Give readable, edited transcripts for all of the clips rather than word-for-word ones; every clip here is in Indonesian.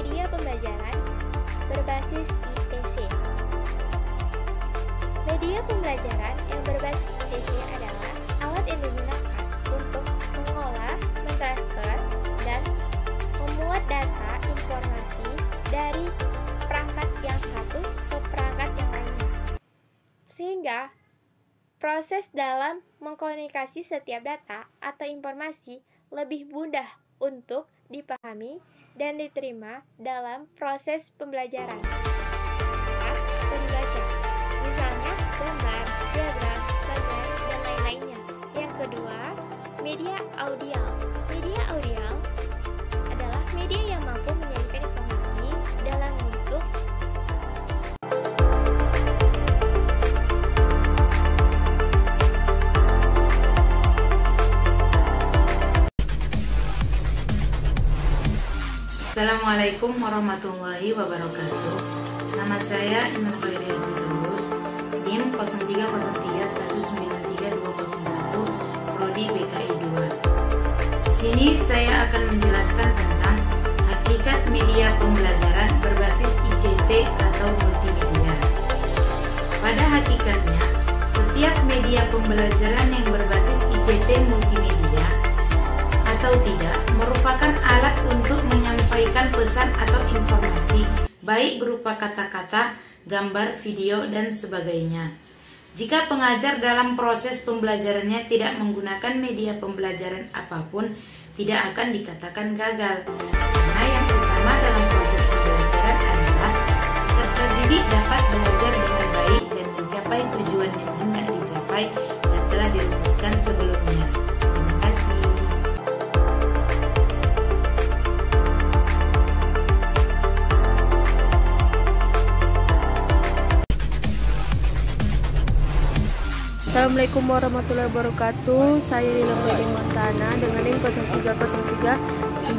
media pembelajaran berbasis IPC. Media pembelajaran yang berbasis IPC adalah alat yang digunakan untuk mengolah, mentransfer, dan memuat data informasi dari perangkat yang satu ke perangkat yang lainnya. Sehingga proses dalam mengkomunikasi setiap data atau informasi lebih mudah untuk dipahami dan diterima dalam proses pembelajaran. Pembaca, misalnya gambar, diagram, slide, dan lain-lainnya. Yang kedua, media audial. Media audial adalah media yang mampu menyajikan informasi dalam bentuk Assalamualaikum warahmatullahi wabarakatuh. Nama saya Iman Khairia Sitorus, NIM 0303193201, Prodi BKI 2. Di sini saya akan menjelaskan tentang hakikat media pembelajaran berbasis ICT atau multimedia. Pada hakikatnya, setiap media pembelajaran yang berbasis ICT multimedia atau tidak merupakan alat untuk menyampaikan pesan atau informasi, baik berupa kata-kata, gambar, video, dan sebagainya. Jika pengajar dalam proses pembelajarannya tidak menggunakan media pembelajaran apapun, tidak akan dikatakan gagal. Karena yang utama dalam proses pembelajaran adalah peserta didik dapat belajar dengan baik dan mencapai tujuan yang hendak dicapai yang telah dirumuskan sebelumnya. Terima kasih. Assalamualaikum warahmatullahi wabarakatuh. Saya Lila Medi Montana dengan NIM 0303192078.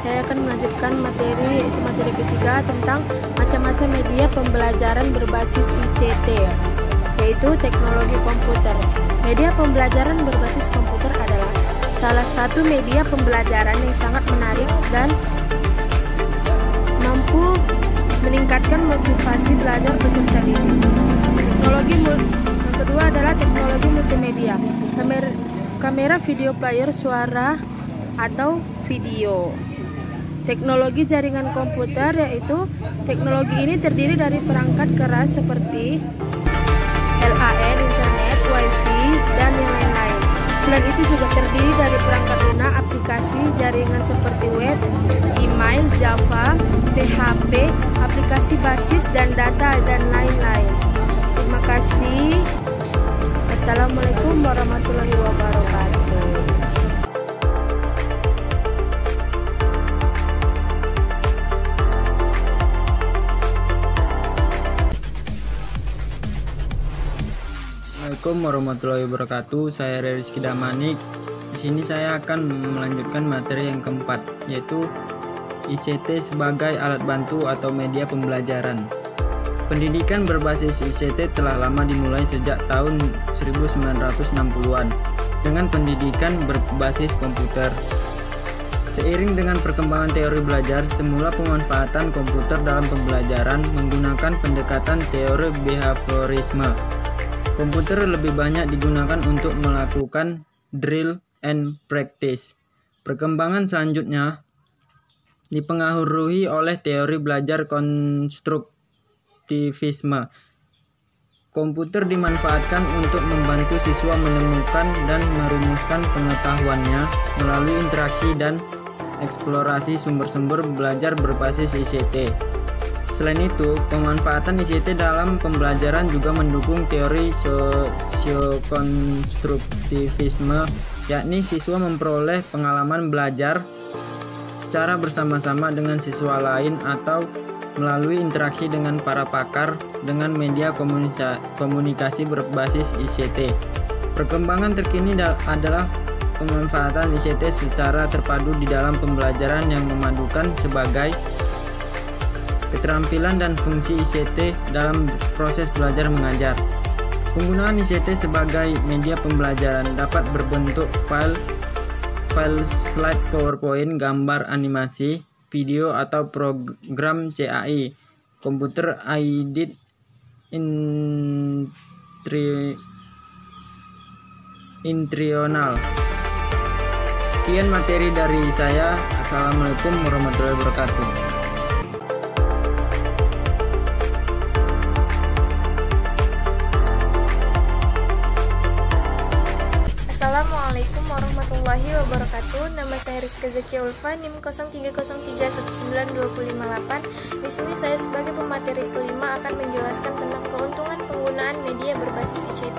Saya akan melanjutkan materi ketiga tentang macam-macam media pembelajaran berbasis ICT, yaitu teknologi komputer. Media pembelajaran berbasis komputer adalah salah satu media pembelajaran yang sangat menarik dan mampu meningkatkan motivasi belajar peserta didik. Yang kedua adalah teknologi multimedia. Kamera video player suara atau video. Teknologi jaringan komputer, yaitu teknologi ini terdiri dari perangkat keras seperti LAN, internet, wifi, dan yang lain-lain. Selain itu juga terdiri dari perangkat lunak, aplikasi jaringan seperti web, email, Java, PHP, aplikasi basis dan data, dan lain-lain. Terima kasih. Assalamualaikum warahmatullahi wabarakatuh. Assalamualaikum warahmatullahi wabarakatuh. Saya Rizky Damanik. Di sini saya akan melanjutkan materi yang keempat, yaitu ICT sebagai alat bantu atau media pembelajaran. Pendidikan berbasis ICT telah lama dimulai sejak tahun 1960-an dengan pendidikan berbasis komputer. Seiring dengan perkembangan teori belajar, semula pemanfaatan komputer dalam pembelajaran menggunakan pendekatan teori behaviorisme. Komputer lebih banyak digunakan untuk melakukan drill and practice. Perkembangan selanjutnya dipengaruhi oleh teori belajar konstruktivisme. Komputer dimanfaatkan untuk membantu siswa menemukan dan merumuskan pengetahuannya melalui interaksi dan eksplorasi sumber-sumber belajar berbasis ICT. Selain itu, pemanfaatan ICT dalam pembelajaran juga mendukung teori sosiokonstruktivisme, yakni siswa memperoleh pengalaman belajar secara bersama-sama dengan siswa lain atau melalui interaksi dengan para pakar dengan media komunikasi berbasis ICT. Perkembangan terkini adalah pemanfaatan ICT secara terpadu di dalam pembelajaran yang memadukan sebagai keterampilan dan fungsi ICT dalam proses belajar mengajar. Penggunaan ICT sebagai media pembelajaran dapat berbentuk file slide PowerPoint, gambar animasi, video atau program CAI, Computer Aided Instructional. Sekian materi dari saya. Assalamualaikum warahmatullahi wabarakatuh. Assalamualaikum warahmatullahi wabarakatuh. Nama saya Rizka Zakia Ulfa, NIM 0303192558. Di sini saya sebagai pemateri kelima akan menjelaskan tentang keuntungan penggunaan media berbasis ICT.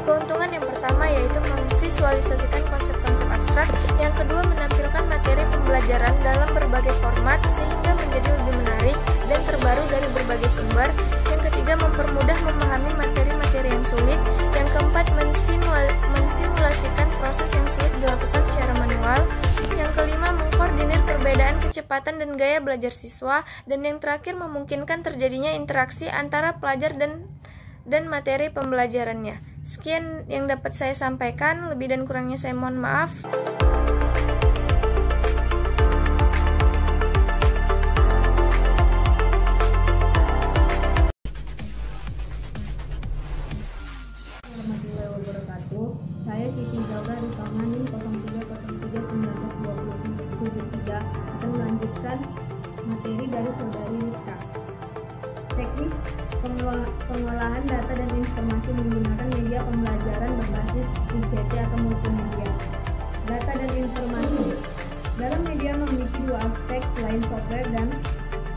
Keuntungan yang pertama yaitu memvisualisasikan konsep-konsep abstrak. Yang kedua, menampilkan materi pembelajaran dalam berbagai format sehingga menjadi lebih menarik dan terbaru dari berbagai sumber. Yang ketiga, mempermudah memahami materi-materi yang sulit. Yang keempat, mensimulasikan proses yang sulit dilakukan secara manual. Yang kelima, mengkoordinir perbedaan kecepatan dan gaya belajar siswa. Dan yang terakhir, memungkinkan terjadinya interaksi antara pelajar dan materi pembelajarannya. Sekian yang dapat saya sampaikan, lebih dan kurangnya saya mohon maaf. Saya Siti Zalda Rifana NIM 0303192073 akan melanjutkan materi dari saudari Rizka. Teknik pengolahan data dan informasi menggunakan media pembelajaran berbasis ICT atau multimedia. Data dan informasi. Dalam media memiliki dua aspek selain software dan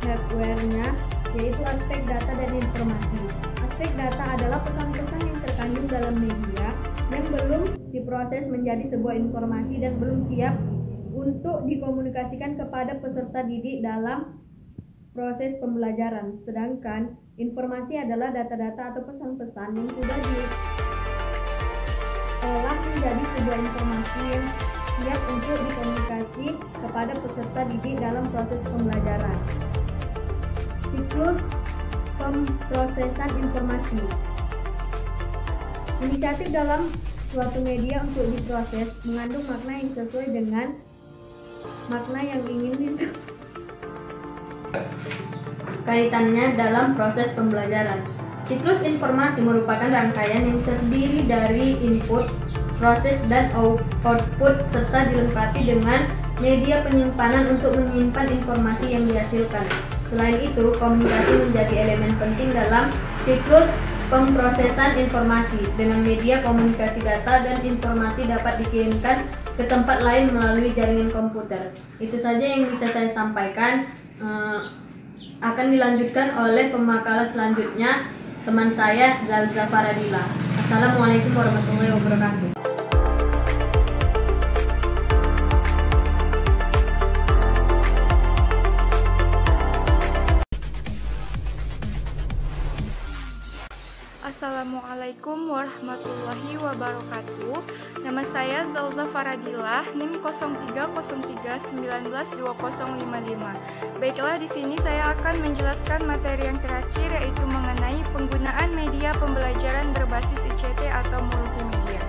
hardware-nya, yaitu aspek data dan informasi. Aspek data adalah pesan-pesan yang terkandung dalam media yang belum diproses menjadi sebuah informasi dan belum siap untuk dikomunikasikan kepada peserta didik dalam proses pembelajaran. Sedangkan informasi adalah data-data atau pesan-pesan yang sudah diolah menjadi sebuah informasi yang siap untuk dikomunikasi kepada peserta didik dalam proses pembelajaran. Siklus pemrosesan informasi. Inisiatif dalam suatu media untuk diproses mengandung makna yang sesuai dengan makna yang ingin kaitannya dalam proses pembelajaran. Siklus informasi merupakan rangkaian yang terdiri dari input, proses, dan output serta dilengkapi dengan media penyimpanan untuk menyimpan informasi yang dihasilkan. Selain itu, komunikasi menjadi elemen penting dalam siklus pemrosesan informasi. Dengan media komunikasi, data dan informasi dapat dikirimkan ke tempat lain melalui jaringan komputer. Itu saja yang bisa saya sampaikan. Akan dilanjutkan oleh pemakalah selanjutnya teman saya Zalza Faradila. Assalamualaikum warahmatullahi wabarakatuh. Assalamualaikum warahmatullahi wabarakatuh. Nama saya Zalza Faradila, NIM 0303192055. Baiklah, di sini saya akan menjelaskan materi yang terakhir, yaitu mengenai penggunaan media pembelajaran berbasis ICT atau multimedia.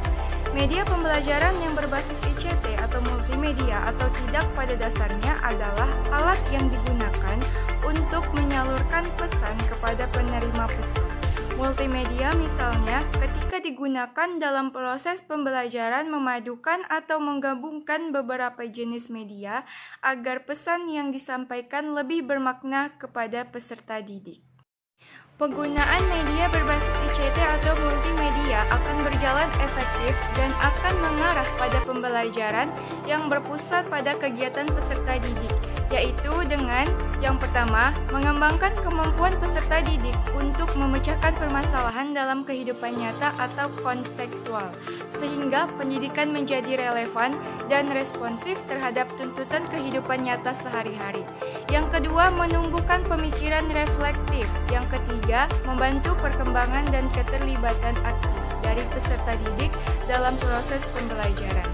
Media pembelajaran yang berbasis ICT atau multimedia atau tidak pada dasarnya adalah alat yang digunakan untuk menyalurkan pesan kepada penerima pesan. Multimedia misalnya ketika digunakan dalam proses pembelajaran memadukan atau menggabungkan beberapa jenis media agar pesan yang disampaikan lebih bermakna kepada peserta didik. Penggunaan media berbasis ICT atau multimedia akan berjalan efektif dan akan mengarah pada pembelajaran yang berpusat pada kegiatan peserta didik, yaitu dengan yang pertama, mengembangkan kemampuan peserta didik untuk memecahkan permasalahan dalam kehidupan nyata atau kontekstual, sehingga pendidikan menjadi relevan dan responsif terhadap tuntutan kehidupan nyata sehari-hari. Yang kedua, menumbuhkan pemikiran reflektif. Yang ketiga, membantu perkembangan dan keterlibatan aktif dari peserta didik dalam proses pembelajaran.